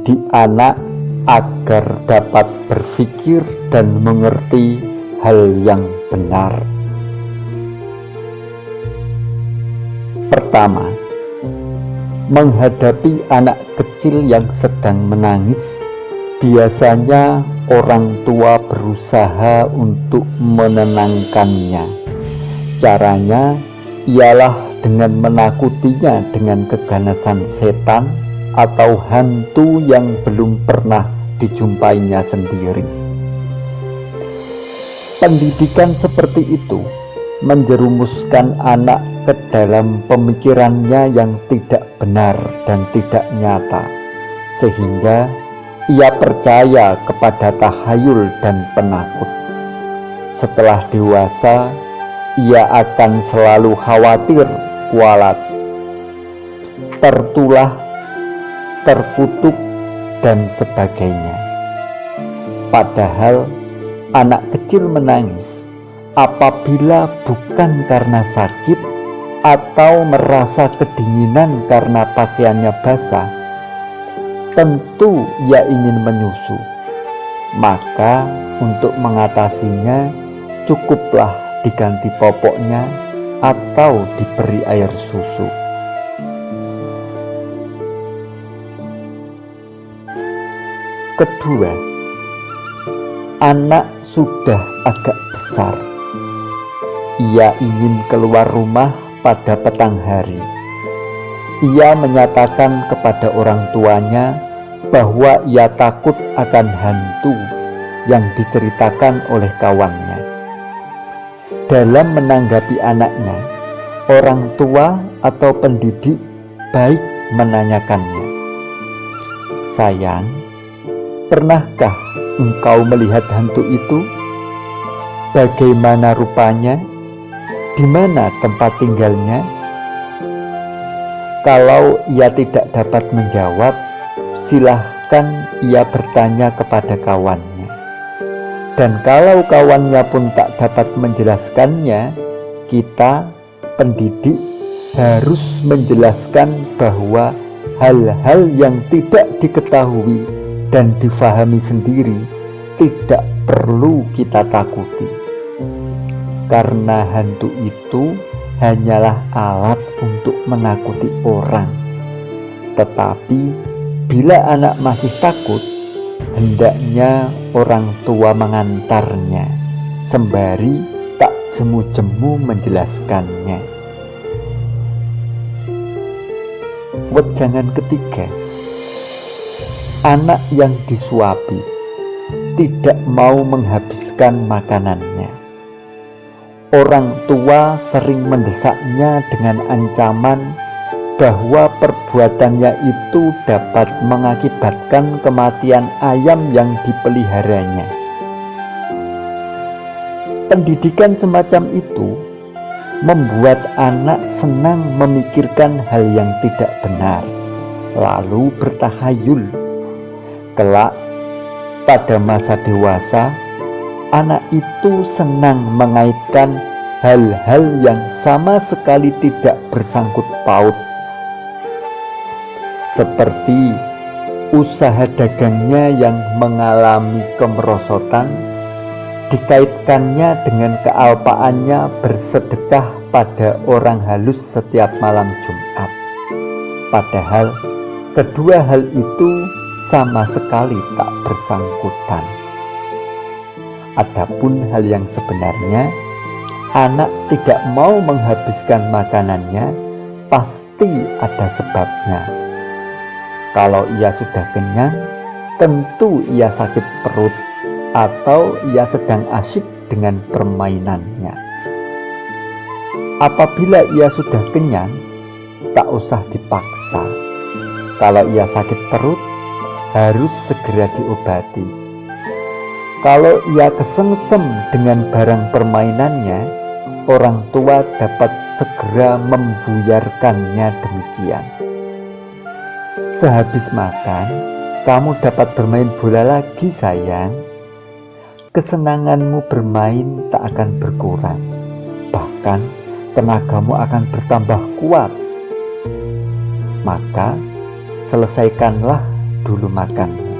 mendidik anak agar dapat berpikir dan mengerti hal yang benar. Pertama, menghadapi anak kecil yang sedang menangis, biasanya orang tua berusaha untuk menenangkannya. Caranya ialah dengan menakutinya dengan keganasan setan atau hantu yang belum pernah dijumpainya sendiri. Pendidikan seperti itu menjerumuskan anak ke dalam pemikirannya yang tidak benar dan tidak nyata, sehingga ia percaya kepada tahayul dan penakut. Setelah dewasa, ia akan selalu khawatir, kualat, tertulah, terkutuk, dan sebagainya. Padahal anak kecil menangis apabila bukan karena sakit atau merasa kedinginan karena pakaiannya basah, tentu ia ingin menyusu. Maka untuk mengatasinya cukuplah diganti popoknya atau diberi air susu. Kedua, anak sudah agak besar. Ia ingin keluar rumah pada petang hari. Ia menyatakan kepada orang tuanya bahwa ia takut akan hantu yang diceritakan oleh kawannya. Dalam menanggapi anaknya, orang tua atau pendidik baik menanyakannya, "Sayang, pernahkah engkau melihat hantu itu? Bagaimana rupanya? Di mana tempat tinggalnya?" Kalau ia tidak dapat menjawab, silahkan ia bertanya kepada kawannya. Dan kalau kawannya pun tak dapat menjelaskannya, kita, pendidik, harus menjelaskan bahwa hal-hal yang tidak diketahui dan difahami sendiri tidak perlu kita takuti. Karena hantu itu hanyalah alat untuk menakuti orang. Tetapi bila anak masih takut, hendaknya orang tua mengantarnya, sembari tak jemu-jemu menjelaskannya. Wejangan ketiga, anak yang disuapi tidak mau menghabiskan makanannya. Orang tua sering mendesaknya dengan ancaman bahwa perbuatannya itu dapat mengakibatkan kematian ayam yang dipeliharanya. Pendidikan semacam itu membuat anak senang memikirkan hal yang tidak benar, lalu bertahayul. Kelak, pada masa dewasa, anak itu senang mengaitkan hal-hal yang sama sekali tidak bersangkut paut, seperti usaha dagangnya yang mengalami kemerosotan, dikaitkannya dengan kealpaannya bersedekah pada orang halus setiap malam Jumat. Padahal kedua hal itu sama sekali tak bersangkutan. Adapun hal yang sebenarnya, anak tidak mau menghabiskan makanannya pasti ada sebabnya. Kalau ia sudah kenyang, tentu ia sakit perut atau ia sedang asyik dengan permainannya. Apabila ia sudah kenyang, tak usah dipaksa. Kalau ia sakit perut, harus segera diobati. Kalau ia kesengsem dengan barang permainannya, orang tua dapat segera membuyarkannya demikian. Sehabis makan, kamu dapat bermain bola lagi, sayang. Kesenanganmu bermain tak akan berkurang, bahkan tenagamu akan bertambah kuat. Maka selesaikanlah dulu makannya.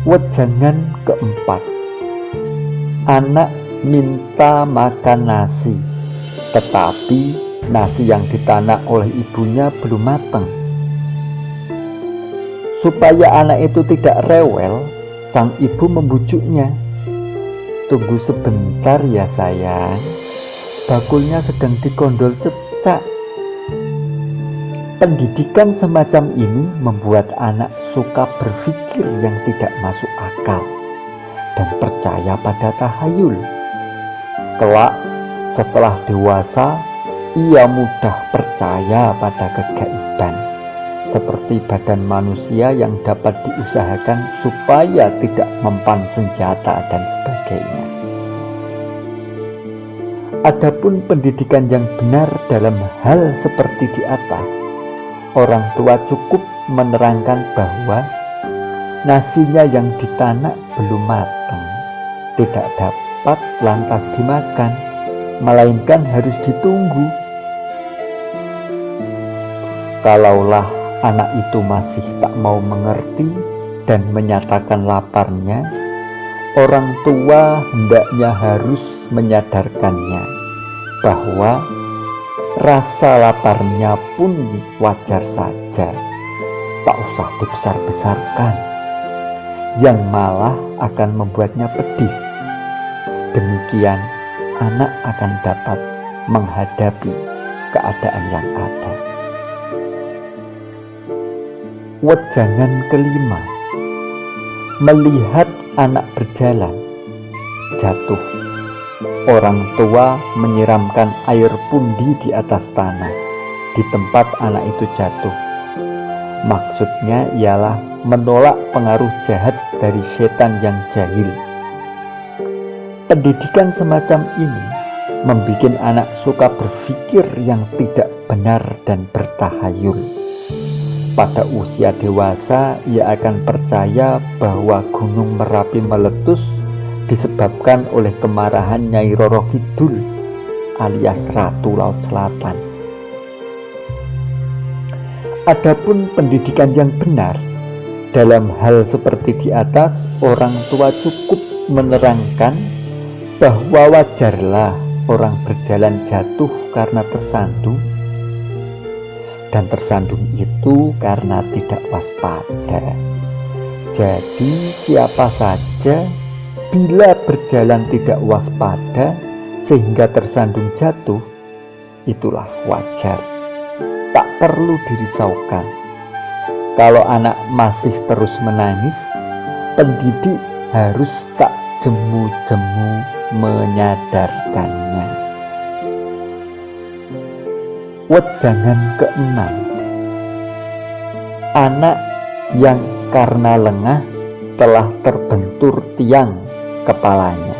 Wejangan keempat, anak minta makan nasi, tetapi nasi yang ditanak oleh ibunya belum matang. Supaya anak itu tidak rewel, sang ibu membujuknya. "Tunggu sebentar ya sayang, bakulnya sedang digondol cecak." Pendidikan semacam ini membuat anak suka berpikir yang tidak masuk akal dan percaya pada tahayul. Kelak setelah dewasa, ia mudah percaya pada kegaiban, seperti badan manusia yang dapat diusahakan supaya tidak mempan senjata dan sebagainya. Adapun pendidikan yang benar dalam hal seperti di atas, orang tua cukup menerangkan bahwa nasinya yang ditanak belum matang, tidak dapat lantas dimakan, melainkan harus ditunggu. Kalaulah anak itu masih tak mau mengerti dan menyatakan laparnya, orang tua hendaknya harus menyadarkannya bahwa rasa laparnya pun wajar saja, tak usah dibesar-besarkan, yang malah akan membuatnya pedih. Demikian anak akan dapat menghadapi keadaan yang ada. Wejangan kelima, melihat anak berjalan, jatuh. Orang tua menyiramkan air pundi di atas tanah di tempat anak itu jatuh. Maksudnya ialah menolak pengaruh jahat dari setan yang jahil. Pendidikan semacam ini membuat anak suka berpikir yang tidak benar dan bertahayul. Pada usia dewasa, ia akan percaya bahwa Gunung Merapi meletus disebabkan oleh kemarahan Nyai Roro Kidul alias Ratu Laut Selatan. Adapun pendidikan yang benar dalam hal seperti di atas, orang tua cukup menerangkan bahwa wajarlah orang berjalan jatuh karena tersandung, dan tersandung itu karena tidak waspada. Jadi siapa saja bila berjalan tidak waspada sehingga tersandung jatuh, itulah wajar, tak perlu dirisaukan. Kalau anak masih terus menangis, pendidik harus tak jemu-jemu menyadarkannya. Wejangan keenam, anak yang karena lengah telah terbentur tiang kepalanya.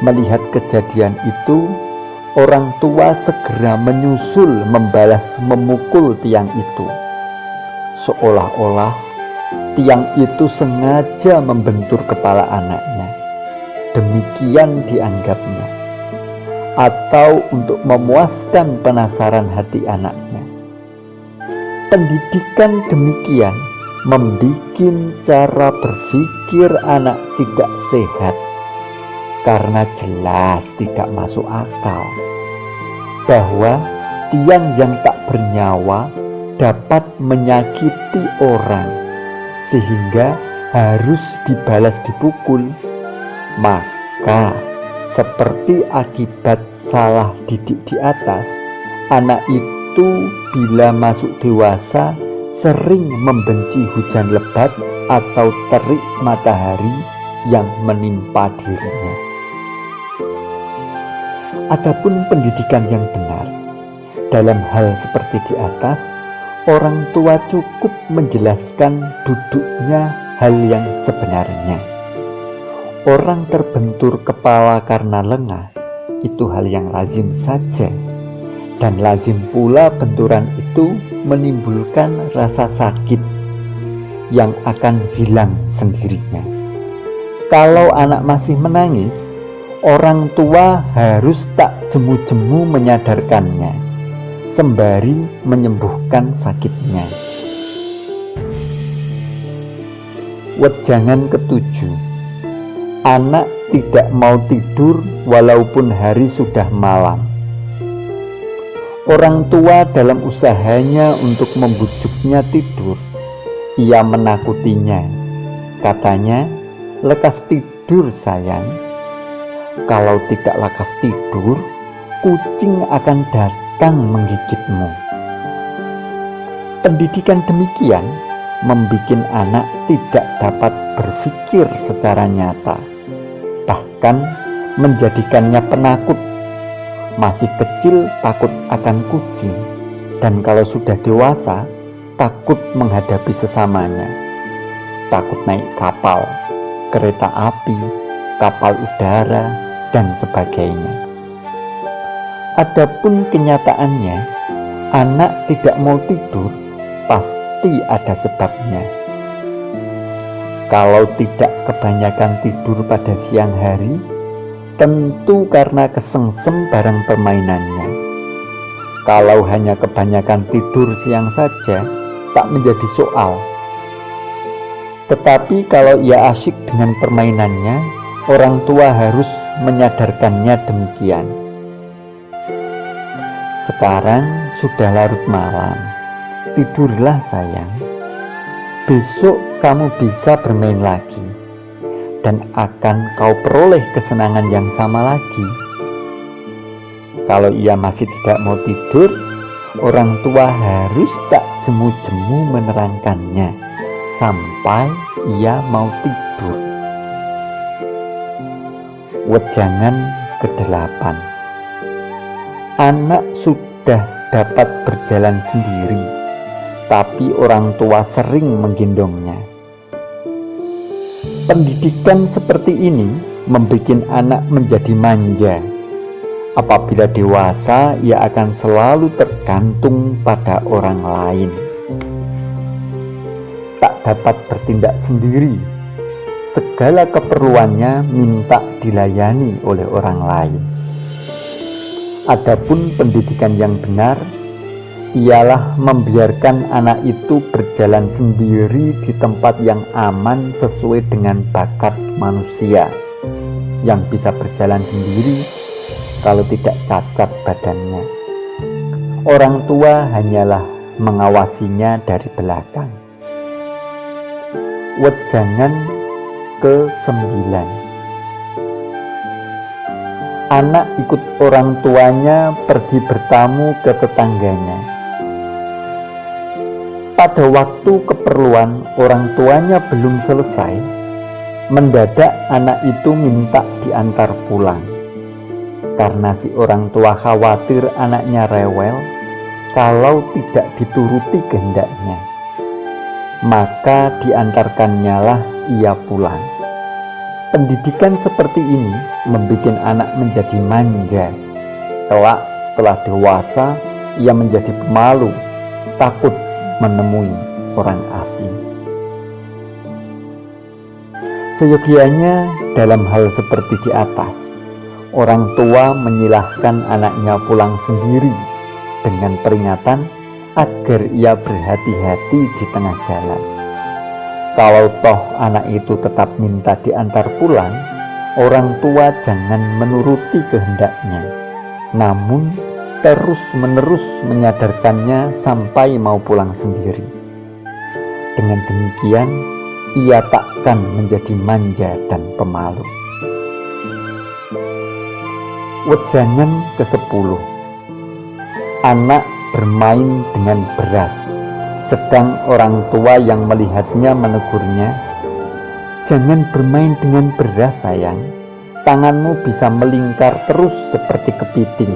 Melihat kejadian itu, orang tua segera menyusul membalas memukul tiang itu, seolah-olah tiang itu sengaja membentur kepala anaknya. Demikian dianggapnya, atau untuk memuaskan penasaran hati anaknya. Pendidikan demikian membuat cara berpikir anak tidak sehat, karena jelas tidak masuk akal bahwa tiang yang tak bernyawa dapat menyakiti orang sehingga harus dibalas dipukul. Maka seperti akibat salah didik di atas, anak itu bila masuk dewasa sering membenci hujan lebat atau terik matahari yang menimpa dirinya. Adapun pendidikan yang benar dalam hal seperti di atas, orang tua cukup menjelaskan duduknya hal yang sebenarnya. Orang terbentur kepala karena lengah itu hal yang lazim saja, dan lazim pula benturan itu menimbulkan rasa sakit yang akan hilang sendirinya. Kalau anak masih menangis, orang tua harus tak jemu-jemu menyadarkannya, sembari menyembuhkan sakitnya. Wejangan ketujuh, anak tidak mau tidur walaupun hari sudah malam. Orang tua dalam usahanya untuk membujuknya tidur, ia menakutinya. Katanya, "Lekas tidur sayang. Kalau tidak lekas tidur, kucing akan datang menggigitmu." Pendidikan demikian membuat anak tidak dapat berpikir secara nyata, bahkan menjadikannya penakut. Masih kecil takut akan kucing, dan kalau sudah dewasa takut menghadapi sesamanya. Takut naik kapal, kereta api, kapal udara, dan sebagainya. Adapun kenyataannya, anak tidak mau tidur pasti ada sebabnya. Kalau tidak kebanyakan tidur pada siang hari, tentu karena kesengsem barang permainannya. Kalau hanya kebanyakan tidur siang saja, tak menjadi soal. Tetapi kalau ia asyik dengan permainannya, orang tua harus menyadarkannya demikian. Sekarang sudah larut malam, tidurlah sayang. Besok kamu bisa bermain lagi, dan akan kau peroleh kesenangan yang sama lagi. Kalau ia masih tidak mau tidur, orang tua harus tak jemu-jemu menerangkannya sampai ia mau tidur. Wejangan ke-8, anak sudah dapat berjalan sendiri, tapi orang tua sering menggendongnya. Pendidikan seperti ini membuat anak menjadi manja. Apabila dewasa, ia akan selalu tergantung pada orang lain. Tak dapat bertindak sendiri. Segala keperluannya minta dilayani oleh orang lain. Adapun pendidikan yang benar ialah membiarkan anak itu berjalan sendiri di tempat yang aman sesuai dengan bakat manusia yang bisa berjalan sendiri kalau tidak cacat badannya. Orang tua hanyalah mengawasinya dari belakang. Wejangan ke-9, anak ikut orang tuanya pergi bertamu ke tetangganya. Pada waktu keperluan orang tuanya belum selesai, mendadak anak itu minta diantar pulang. Karena si orang tua khawatir anaknya rewel kalau tidak dituruti kehendaknya, maka diantarkannya lah ia pulang. Pendidikan seperti ini membuat anak menjadi manja. Kelak setelah dewasa, ia menjadi pemalu, takut menemui orang asing. Seyogianya dalam hal seperti di atas, orang tua menyilahkan anaknya pulang sendiri dengan peringatan agar ia berhati-hati di tengah jalan. Kalau toh anak itu tetap minta diantar pulang, orang tua jangan menuruti kehendaknya, namun terus-menerus menyadarkannya sampai mau pulang sendiri. Dengan demikian, ia takkan menjadi manja dan pemalu. Wejangan ke-10, anak bermain dengan beras, sedang orang tua yang melihatnya menegurnya, "Jangan bermain dengan beras sayang, tanganmu bisa melingkar terus seperti kepiting."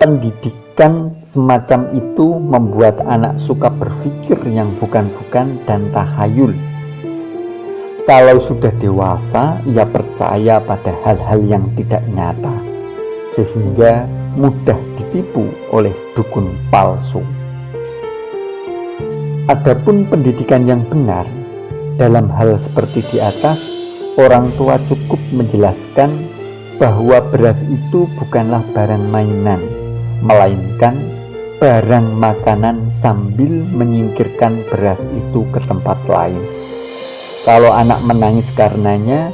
Pendidikan semacam itu membuat anak suka berpikir yang bukan-bukan dan tahayul. Kalau sudah dewasa, ia percaya pada hal-hal yang tidak nyata, sehingga mudah ditipu oleh dukun palsu. Adapun pendidikan yang benar, dalam hal seperti di atas, orang tua cukup menjelaskan bahwa beras itu bukanlah barang mainan, melainkan barang makanan sambil menyingkirkan beras itu ke tempat lain. Kalau anak menangis karenanya,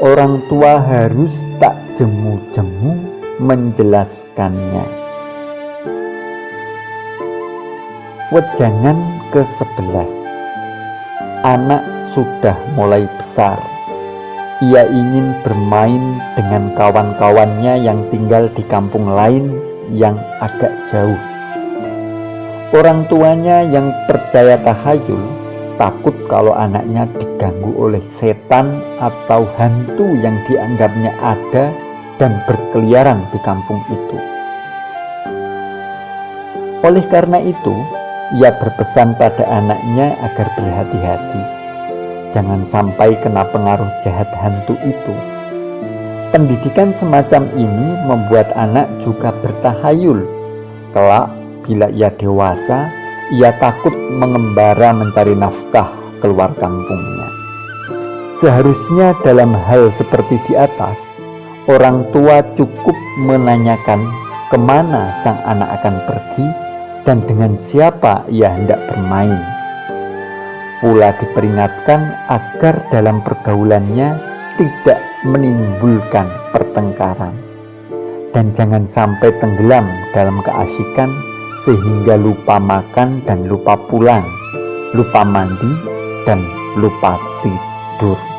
orang tua harus tak jemu-jemu menjelaskannya. Wejangan ke-11. Anak sudah mulai besar. Ia ingin bermain dengan kawan-kawannya yang tinggal di kampung lain yang agak jauh. Orang tuanya yang percaya tahayul takut kalau anaknya diganggu oleh setan atau hantu yang dianggapnya ada dan berkeliaran di kampung itu. Oleh karena itu, ia berpesan pada anaknya agar berhati-hati, jangan sampai kena pengaruh jahat hantu itu. Pendidikan semacam ini membuat anak juga bertahayul. Kelak, bila ia dewasa, ia takut mengembara mencari nafkah keluar kampungnya. Seharusnya dalam hal seperti di atas, orang tua cukup menanyakan kemana sang anak akan pergi dan dengan siapa ia hendak bermain. Pula diperingatkan agar dalam pergaulannya tidak menimbulkan pertengkaran, dan jangan sampai tenggelam dalam keasikan sehingga lupa makan dan lupa pulang, lupa mandi dan lupa tidur.